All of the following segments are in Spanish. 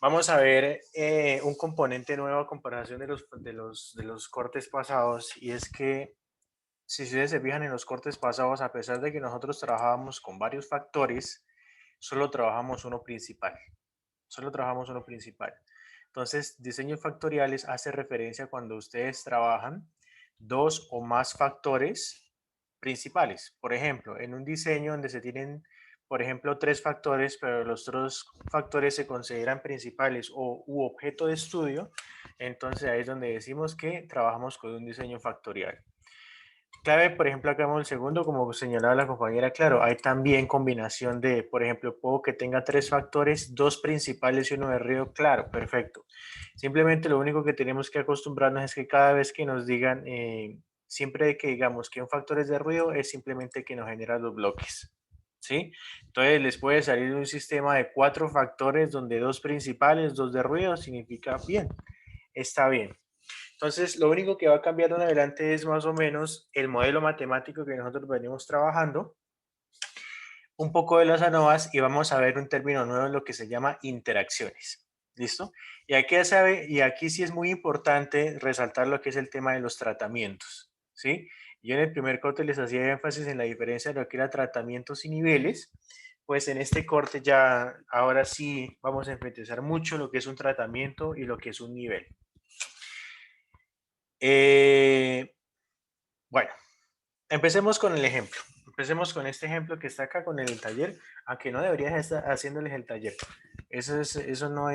Vamos a ver un componente nuevo a comparación de los cortes pasados, y es que si ustedes se fijan en los cortes pasados, a pesar de que nosotros trabajábamos con varios factores, solo trabajamos uno principal. Solo trabajamos uno principal. Entonces, diseños factoriales hace referencia cuando ustedes trabajan dos o más factores principales. Por ejemplo, en un diseño donde se tienen, por ejemplo, tres factores, pero los otros factores se consideran principales o u objeto de estudio, entonces ahí es donde decimos que trabajamos con un diseño factorial. Clave, por ejemplo, acá vemos el segundo, como señalaba la compañera, claro, hay también combinación de, por ejemplo, puedo que tenga tres factores, dos principales y uno de ruido, claro, perfecto. Simplemente lo único que tenemos que acostumbrarnos es que cada vez que nos digan, siempre que digamos que un factor es de ruido, es simplemente que nos genera los bloques, ¿sí? Entonces les puede salir un sistema de 4 factores donde dos principales, dos de ruido, significa bien, está bien. Entonces, lo único que va a cambiar en adelante es más o menos el modelo matemático que nosotros venimos trabajando, un poco de las ANOVAs, y vamos a ver un término nuevo en lo que se llama interacciones. ¿Listo? Y aquí sí es muy importante resaltar lo que es el tema de los tratamientos. ¿Sí? Yo en el primer corte les hacía énfasis en la diferencia de lo que era tratamientos y niveles. Pues en este corte ya, ahora sí vamos a enfatizar mucho lo que es un tratamiento y lo que es un nivel. Bueno, empecemos con el ejemplo. Empecemos con este ejemplo que está acá con el taller, aunque no deberías estar haciéndoles el taller. Eso no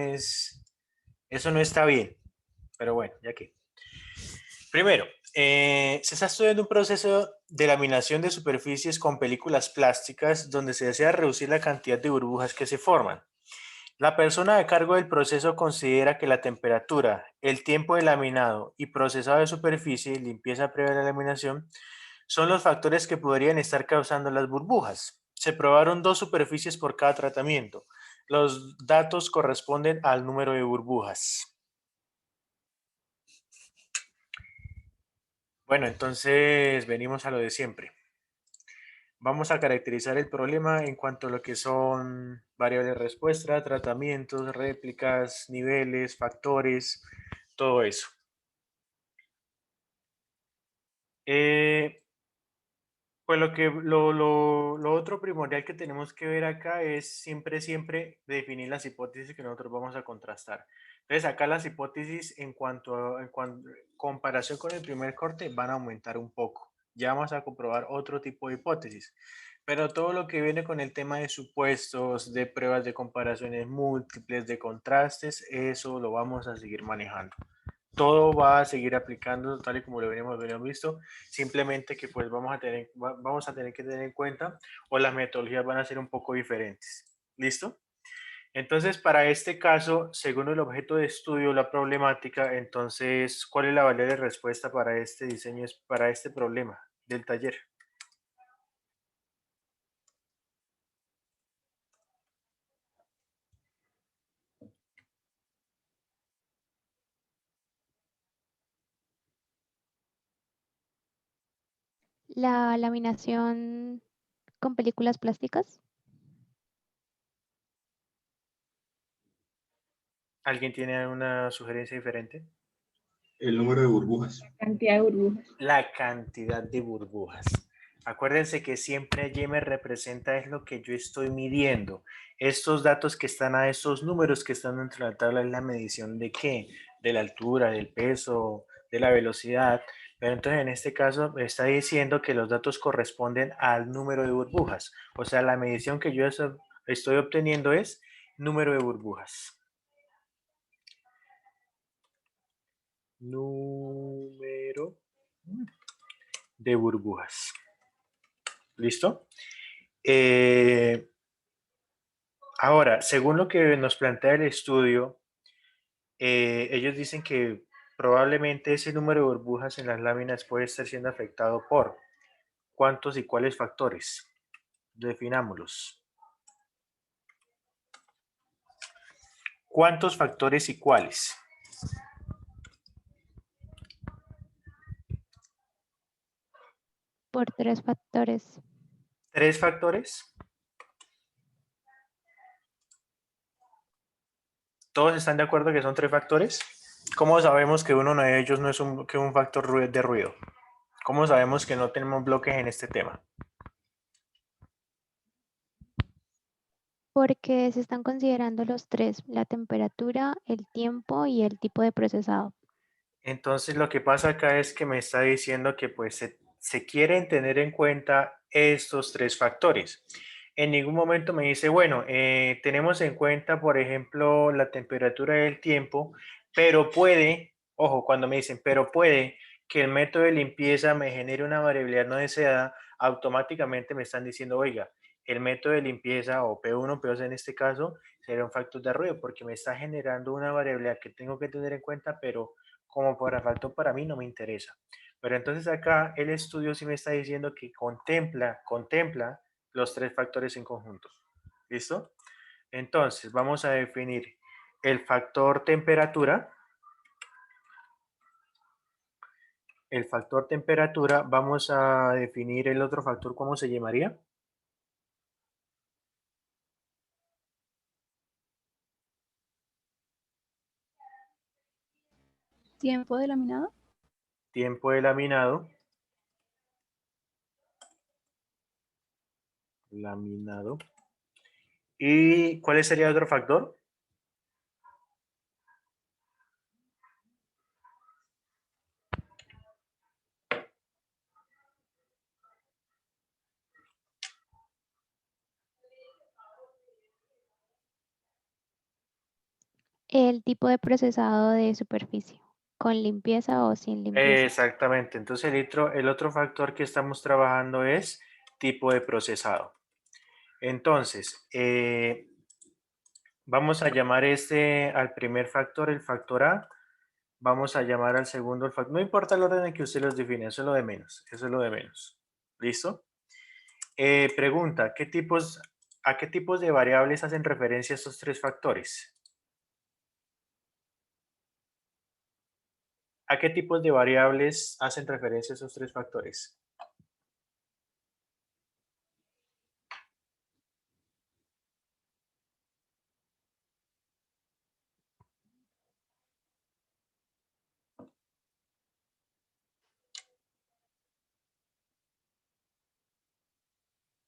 está bien. Pero bueno, ya que. Primero, se está estudiando un proceso de laminación de superficies con películas plásticas donde se desea reducir la cantidad de burbujas que se forman. La persona a cargo del proceso considera que la temperatura, el tiempo de laminado y procesado de superficie, limpieza previa de la laminación, son los factores que podrían estar causando las burbujas. Se probaron dos superficies por cada tratamiento. Los datos corresponden al número de burbujas. Bueno, entonces venimos a lo de siempre. Vamos a caracterizar el problema en cuanto a lo que son variables de respuesta, tratamientos, réplicas, niveles, factores, todo eso. Pues lo otro primordial que tenemos que ver acá es siempre definir las hipótesis que nosotros vamos a contrastar. Entonces acá las hipótesis en comparación con el primer corte van a aumentar un poco. Ya vamos a comprobar otro tipo de hipótesis. Pero todo lo que viene con el tema de supuestos, de pruebas de comparaciones múltiples, de contrastes, eso lo vamos a seguir manejando. Todo va a seguir aplicando tal y como lo veníamos visto, simplemente que pues vamos a tener que tener en cuenta, o las metodologías van a ser un poco diferentes. ¿Listo? Entonces, para este caso, según el objeto de estudio, la problemática, entonces, ¿cuál es la variable de respuesta para este diseño, para este problema del taller? La laminación con películas plásticas. ¿Alguien tiene una sugerencia diferente? El número de burbujas. Cantidad de burbujas. La cantidad de burbujas. Acuérdense que siempre Y me representa es lo que yo estoy midiendo. Estos datos que están a estos números que están dentro de la tabla es la medición de qué, de la altura, del peso, de la velocidad. Pero entonces en este caso me está diciendo que los datos corresponden al número de burbujas. O sea, la medición que yo estoy obteniendo es número de burbujas. Número de burbujas. ¿Listo? Ahora, según lo que nos plantea el estudio, ellos dicen que probablemente ese número de burbujas en las láminas puede estar siendo afectado por cuántos y cuáles factores. Definámoslos. ¿Cuántos factores y cuáles? Por 3 factores. ¿Tres factores? ¿Todos están de acuerdo que son 3 factores? ¿Cómo sabemos que uno de ellos no es un factor de ruido? ¿Cómo sabemos que no tenemos bloques en este tema? Porque se están considerando los tres, la temperatura, el tiempo y el tipo de procesado. Entonces lo que pasa acá es que me está diciendo que pues se quieren tener en cuenta estos 3 factores. En ningún momento me dice, bueno, tenemos en cuenta, por ejemplo, la temperatura y el tiempo, pero puede, ojo, cuando me dicen, pero puede que el método de limpieza me genere una variabilidad no deseada, automáticamente me están diciendo, oiga, el método de limpieza o P1, P2 en este caso, será un factor de ruido porque me está generando una variabilidad que tengo que tener en cuenta, pero como para factor para mí no me interesa. Pero entonces acá el estudio sí me está diciendo que contempla los 3 factores en conjunto. ¿Listo? Entonces vamos a definir el factor temperatura. El factor temperatura, vamos a definir el otro factor, ¿cómo se llamaría? ¿Tiempo de laminado? Tiempo de laminado. Laminado. ¿Y cuál sería el otro factor? El tipo de procesado de superficie, con limpieza o sin limpieza. Exactamente. Entonces el otro factor que estamos trabajando es tipo de procesado. Entonces, vamos a llamar al primer factor el factor A. Vamos a llamar al segundo el factor. No importa el orden en que usted los define, eso es lo de menos. Eso es lo de menos. ¿Listo? Pregunta, ¿a qué tipos de variables hacen referencia estos 3 factores? ¿A qué tipos de variables hacen referencia esos 3 factores?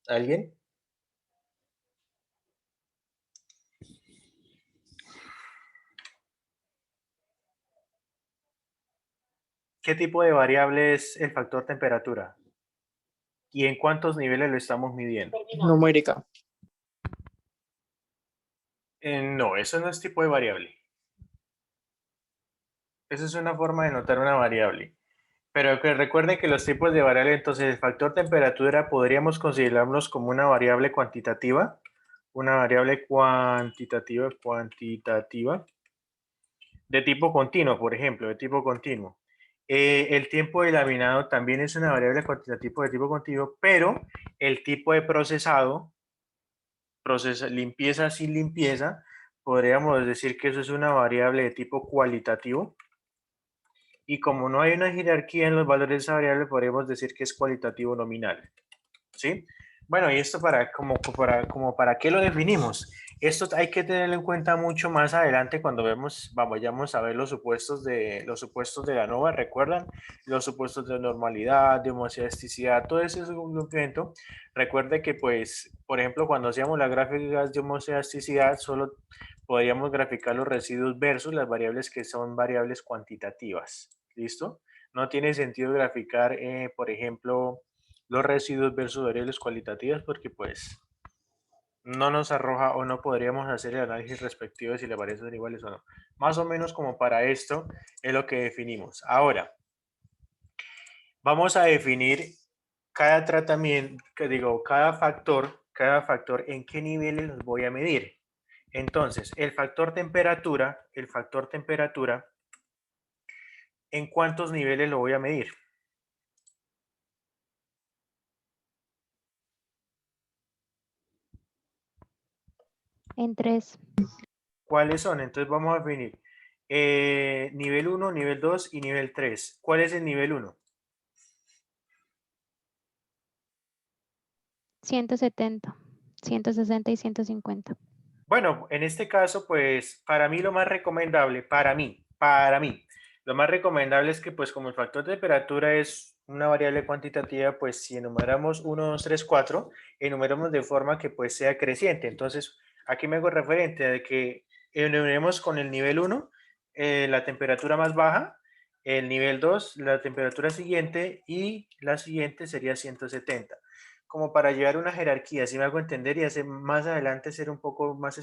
¿Alguien? ¿Qué tipo de variable es el factor temperatura? ¿Y en cuántos niveles lo estamos midiendo? Numérica. No, eso no es tipo de variable. Eso es una forma de notar una variable. Pero que recuerden que los tipos de variable, entonces el factor temperatura podríamos considerarlos como una variable cuantitativa. Una variable cuantitativa de tipo continuo, por ejemplo, de tipo continuo. El tiempo de laminado también es una variable cuantitativa de tipo continuo, pero el tipo de procesado, limpieza sin limpieza, podríamos decir que eso es una variable de tipo cualitativo. Y como no hay una jerarquía en los valores de esa variable, podríamos decir que es cualitativo nominal. ¿Sí? Bueno, y esto para qué lo definimos. Esto hay que tenerlo en cuenta mucho más adelante cuando vayamos a ver los supuestos de la ANOVA. ¿Recuerdan? Los supuestos de normalidad, de homoelasticidad, todo ese documento. Recuerde que, pues, por ejemplo, cuando hacíamos las gráficas de homoelasticidad, solo podríamos graficar los residuos versus las variables que son variables cuantitativas. ¿Listo? No tiene sentido graficar, por ejemplo, los residuos versus variables cualitativas porque pues no nos arroja o no podríamos hacer el análisis respectivo de si le parecen iguales o no. Más o menos como para esto es lo que definimos. Ahora, vamos a definir cada tratamiento, cada factor en qué niveles los voy a medir. Entonces, el factor temperatura, ¿en cuántos niveles lo voy a medir? En 3. ¿Cuáles son? Entonces vamos a definir nivel 1, nivel 2 y nivel 3. ¿Cuál es el nivel 1? 170, 160 y 150. Bueno, en este caso, pues para mí lo más recomendable, lo más recomendable es que pues como el factor de temperatura es una variable cuantitativa, pues si enumeramos 1, 2, 3, 4, enumeramos de forma que pues sea creciente. Entonces, aquí me hago referente a que enumeremos con el nivel 1 la temperatura más baja, el nivel 2 la temperatura siguiente y la siguiente sería 170 como para llevar una jerarquía, si me hago entender, y hacer más adelante ser un poco más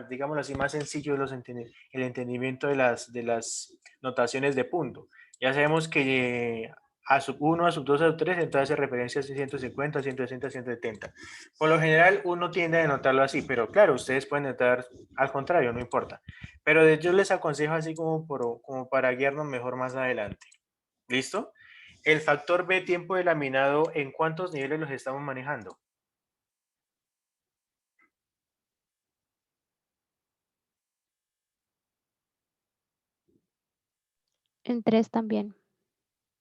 digámoslo así, más sencillo el entendimiento de las notaciones de punto. Ya sabemos que a sub 1, a sub 2, a sub 3, entonces hace referencia a 150, 160, 170. Por lo general uno tiende a denotarlo así, pero claro, ustedes pueden notar al contrario, no importa. Pero yo les aconsejo así como para guiarnos mejor más adelante. ¿Listo? El factor B, tiempo de laminado, ¿en cuántos niveles los estamos manejando? En 3 también.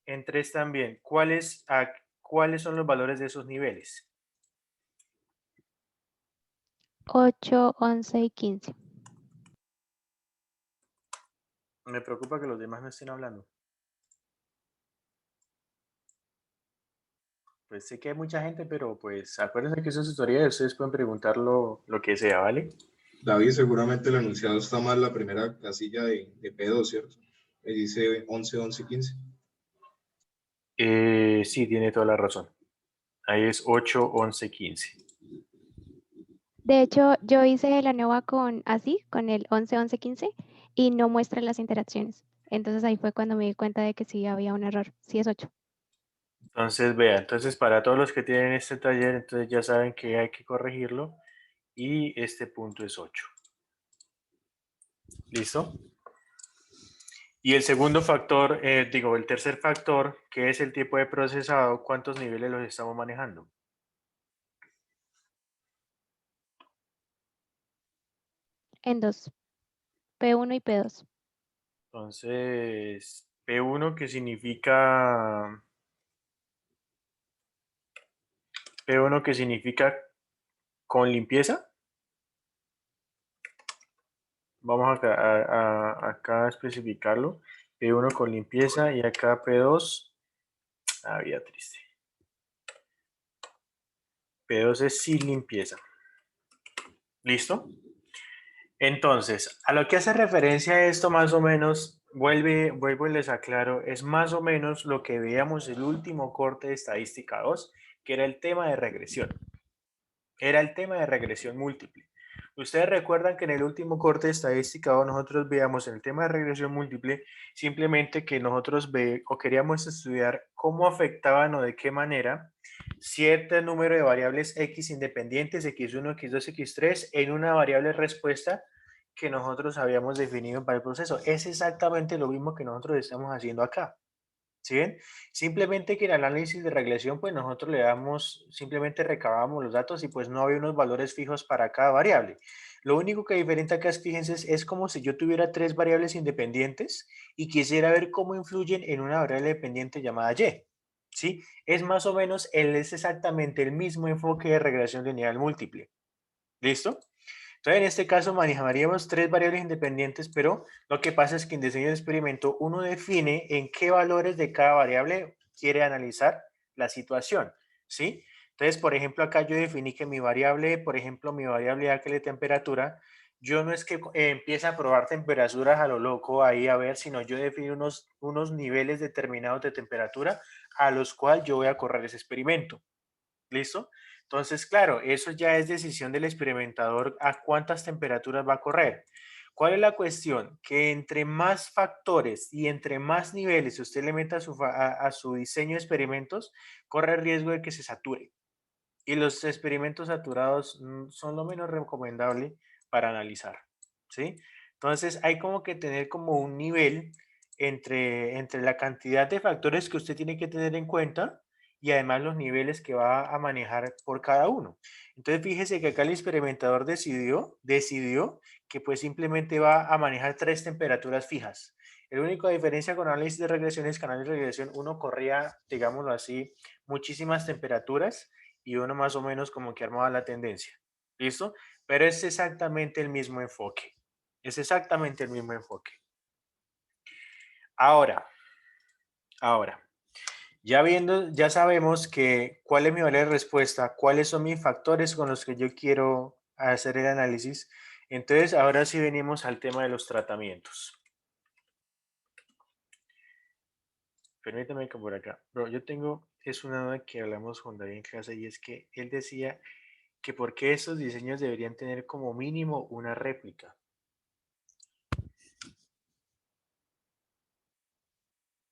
En 3 también. ¿Cuáles son los valores de esos niveles? 8, 11 y 15. Me preocupa que los demás no estén hablando. Pues sé que hay mucha gente, pero pues acuérdense que eso es tutorial, ustedes pueden preguntar lo que sea, ¿vale? David, seguramente el enunciado está mal la primera casilla de P2, ¿cierto? Ahí dice 11, 11, 15. Sí, tiene toda la razón. Ahí es 8, 11, 15. De hecho, yo hice la nueva con el 11, 11, 15 y no muestra las interacciones. Entonces ahí fue cuando me di cuenta de que sí había un error. Sí es 8. Entonces, vea, entonces para todos los que tienen este taller, entonces ya saben que hay que corregirlo y este punto es 8. ¿Listo? Y el segundo factor, el tercer factor, que es el tipo de procesado, ¿cuántos niveles los estamos manejando? En 2. P1 y P2. Entonces, P1 que significa con limpieza. Vamos acá a especificarlo. P1 con limpieza y acá P2. Vía triste. P2 es sin limpieza. ¿Listo? Entonces, a lo que hace referencia esto más o menos, vuelvo y les aclaro, es más o menos lo que veíamos el último corte de estadística 2, que era el tema de regresión. Era el tema de regresión múltiple. Ustedes recuerdan que en el último corte de estadística 2 nosotros veíamos el tema de regresión múltiple, simplemente que nosotros queríamos estudiar cómo afectaban o de qué manera cierto número de variables x independientes, x1, x2, x3, en una variable respuesta que nosotros habíamos definido para el proceso. Es exactamente lo mismo que nosotros estamos haciendo acá. ¿Sí ven? Simplemente que en el análisis de regresión, pues nosotros simplemente recabamos los datos y pues no había unos valores fijos para cada variable. Lo único que diferente acá, fíjense, es como si yo tuviera 3 variables independientes y quisiera ver cómo influyen en una variable dependiente llamada y. ¿Sí? Es más o menos, es exactamente el mismo enfoque de regresión lineal múltiple. ¿Listo? Entonces, en este caso manejaríamos 3 variables independientes, pero lo que pasa es que en diseño de experimento uno define en qué valores de cada variable quiere analizar la situación, ¿sí? Entonces, por ejemplo, acá yo definí que mi variable, por ejemplo, mi variable A que es de temperatura, yo no es que empiece a probar temperaturas a lo loco ahí a ver, sino yo defino unos niveles determinados de temperatura a los cuales yo voy a correr ese experimento. ¿Listo? Entonces, claro, eso ya es decisión del experimentador a cuántas temperaturas va a correr. ¿Cuál es la cuestión? Que entre más factores y entre más niveles usted le meta a su diseño de experimentos, corre el riesgo de que se sature. Y los experimentos saturados son lo menos recomendable para analizar. ¿Sí? Entonces, hay como que tener como un nivel entre la cantidad de factores que usted tiene que tener en cuenta y además los niveles que va a manejar por cada uno. Entonces, fíjese que acá el experimentador decidió que pues simplemente va a manejar 3 temperaturas fijas. La única diferencia con análisis de regresión es que en análisis de regresión uno corría, digámoslo así, muchísimas temperaturas y uno más o menos como que armaba la tendencia. ¿Listo? pero es exactamente el mismo enfoque. Es exactamente el mismo enfoque. Ahora, ya sabemos que cuál es mi valor de respuesta, cuáles son mis factores con los que yo quiero hacer el análisis. Entonces, ahora sí venimos al tema de los tratamientos. Permítame que por acá. Pero yo tengo, es una duda que hablamos con David en clase y es que él decía que por qué esos diseños deberían tener como mínimo una réplica.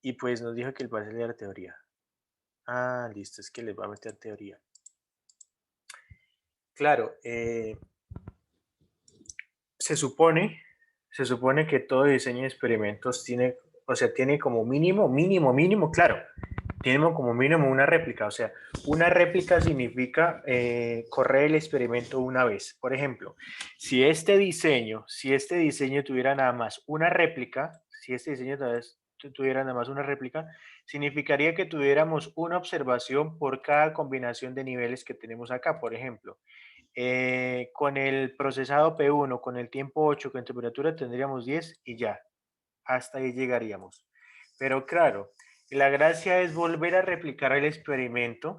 Y pues nos dijo que él va a hacer teoría. Ah, listo, es que les va a meter teoría. Claro, se supone que todo diseño de experimentos tiene, o sea, tiene como mínimo, claro, tiene como mínimo una réplica. O sea, una réplica significa correr el experimento una vez. Por ejemplo, si este diseño tuviera nada más una réplica, significaría que tuviéramos una observación por cada combinación de niveles que tenemos acá. Por ejemplo, con el procesado P1, con el tiempo 8, con temperatura tendríamos 10 y ya, hasta ahí llegaríamos. Pero claro, la gracia es volver a replicar el experimento,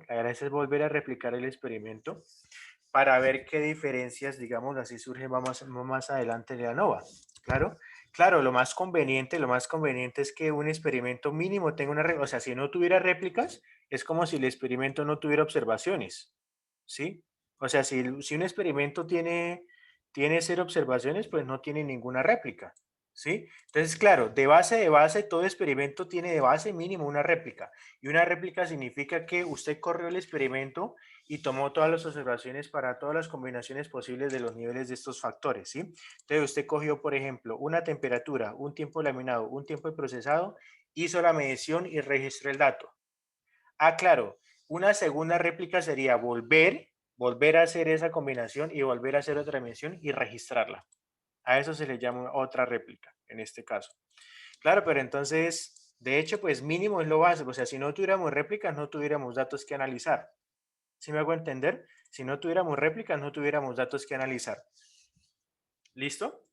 para ver qué diferencias, digamos así, surgen más adelante de la ANOVA. Claro, lo más conveniente es que un experimento mínimo tenga una réplica. O sea, si no tuviera réplicas, es como si el experimento no tuviera observaciones, ¿sí? O sea, si un experimento tiene 0 observaciones, pues no tiene ninguna réplica, ¿sí? Entonces, claro, de base, todo experimento tiene de base mínimo una réplica. Y una réplica significa que usted corrió el experimento y tomó todas las observaciones para todas las combinaciones posibles de los niveles de estos factores, ¿sí? Entonces, usted cogió, por ejemplo, una temperatura, un tiempo laminado, un tiempo de procesado, hizo la medición y registró el dato. Ah, claro, una segunda réplica sería volver a hacer esa combinación y volver a hacer otra medición y registrarla. A eso se le llama otra réplica, en este caso. Claro, pero entonces, de hecho, pues mínimo es lo básico. O sea, si no tuviéramos réplicas, no tuviéramos datos que analizar. ¿Sí me hago entender? Si no tuviéramos réplicas, no tuviéramos datos que analizar. ¿Listo?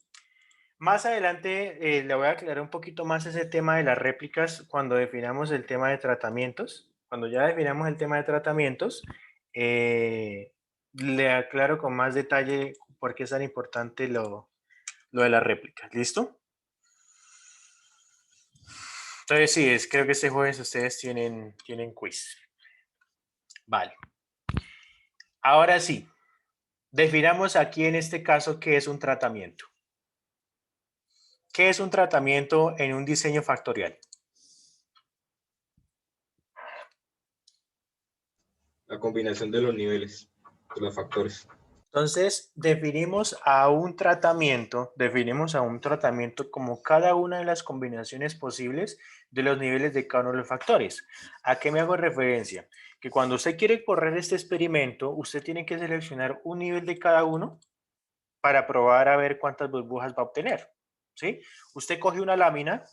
Más adelante le voy a aclarar un poquito más ese tema de las réplicas cuando definamos el tema de tratamientos. Cuando ya definamos el tema de tratamientos, le aclaro con más detalle por qué es tan importante lo de las réplicas. ¿Listo? Entonces sí, creo que este jueves ustedes tienen quiz. Vale. Ahora sí, definamos aquí en este caso qué es un tratamiento. ¿Qué es un tratamiento en un diseño factorial? La combinación de los niveles, de los factores. Entonces, definimos a un tratamiento como cada una de las combinaciones posibles de los niveles de cada uno de los factores. ¿A qué me hago referencia? Que cuando usted quiere correr este experimento, usted tiene que seleccionar un nivel de cada uno para probar a ver cuántas burbujas va a obtener, ¿sí? Usted coge una lámina,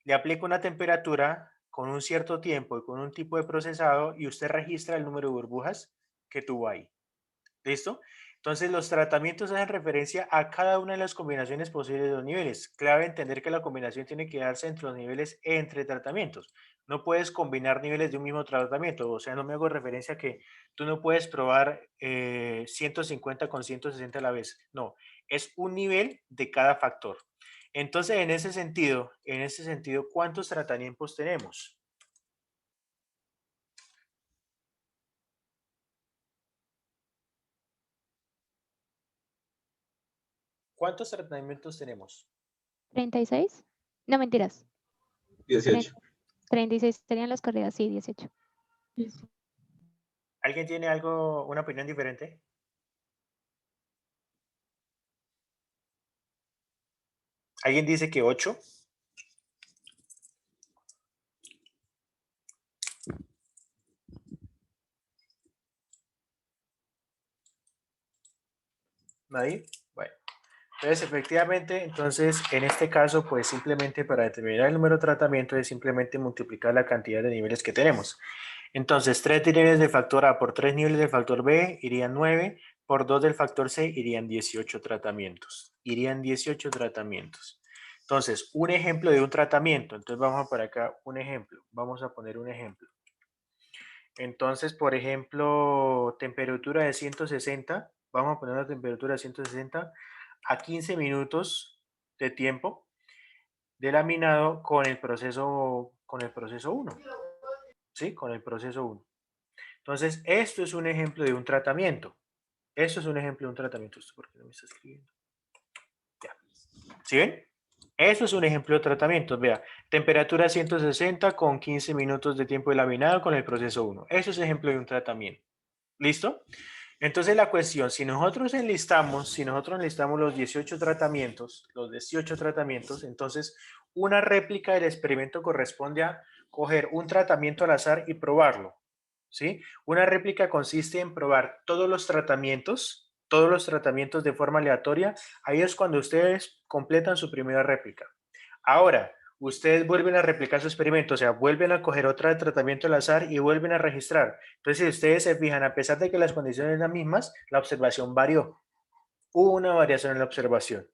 le aplica una temperatura con un cierto tiempo y con un tipo de procesado y usted registra el número de burbujas que tuvo ahí. ¿Listo? Entonces, los tratamientos hacen referencia a cada una de las combinaciones posibles de los niveles. Clave entender que la combinación tiene que darse entre los niveles entre tratamientos. No puedes combinar niveles de un mismo tratamiento. O sea, no me hago referencia a que tú no puedes probar 150 con 160 a la vez. No, es un nivel de cada factor. Entonces, en ese sentido, ¿cuántos tratamientos tenemos? ¿Cuántos tratamientos tenemos? 36. No, mentiras. 18. 36 serían las corridas, sí, 18. ¿Alguien tiene una opinión diferente? ¿Alguien dice que 8? ¿Nadie? Bueno. Entonces, efectivamente, en este caso, pues simplemente para determinar el número de tratamiento es simplemente multiplicar la cantidad de niveles que tenemos. Entonces, 3 niveles de factor A por 3 niveles de factor B irían 9, por 2 del factor C irían 18 tratamientos. Irían 18 tratamientos. Entonces, un ejemplo de un tratamiento. Entonces, vamos a poner acá un ejemplo. Vamos a poner un ejemplo. Entonces, por ejemplo, temperatura de 160. Vamos a poner la temperatura de 160 a 15 minutos de tiempo de laminado con el proceso 1. ¿Sí? Con el proceso 1. Entonces, esto es un ejemplo de un tratamiento. Esto es un ejemplo de un tratamiento. ¿Esto por qué no me está escribiendo? Ya. ¿Sí ven? Eso es un ejemplo de tratamiento. Vea, temperatura 160 con 15 minutos de tiempo de laminado con el proceso 1. Eso es ejemplo de un tratamiento. ¿Listo? Entonces la cuestión, si nosotros enlistamos los 18 tratamientos, entonces una réplica del experimento corresponde a coger un tratamiento al azar y probarlo. ¿Sí? Una réplica consiste en probar todos los tratamientos de forma aleatoria. Ahí es cuando ustedes completan su primera réplica. Ahora, ustedes vuelven a replicar su experimento, o sea, vuelven a coger otra tratamiento al azar y vuelven a registrar. Entonces, si ustedes se fijan, a pesar de que las condiciones eran las mismas, la observación varió. Hubo una variación en la observación.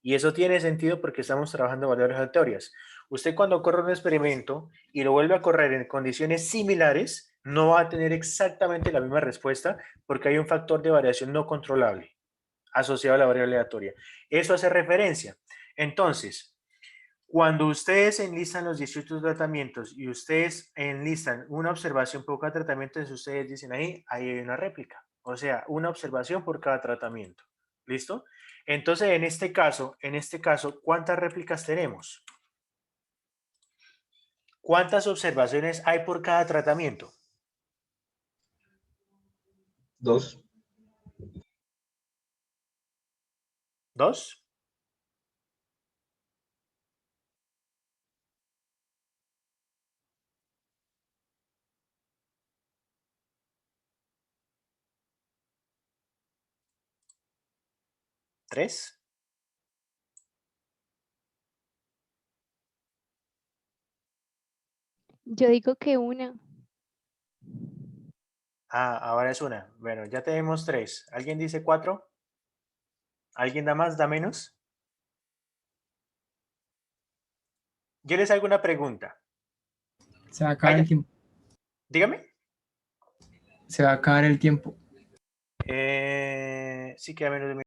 Y eso tiene sentido porque estamos trabajando valores aleatorias. Usted cuando corre un experimento y lo vuelve a correr en condiciones similares, no va a tener exactamente la misma respuesta porque hay un factor de variación no controlable asociado a la variable aleatoria. Eso hace referencia. Entonces, cuando ustedes enlistan los 18 tratamientos y ustedes enlistan una observación por cada tratamiento, ustedes dicen ahí hay una réplica. O sea, una observación por cada tratamiento. ¿Listo? Entonces, en este caso, ¿cuántas réplicas tenemos? ¿Cuántas observaciones hay por cada tratamiento? 2. ¿2? ¿3? Yo digo que una. Ah, ahora es una. Bueno, ya tenemos 3. ¿Alguien dice 4? ¿Alguien da más, da menos? Yo les hago una pregunta. Se va a acabar el tiempo. Dígame. Se va a acabar el tiempo. Sí, queda menos de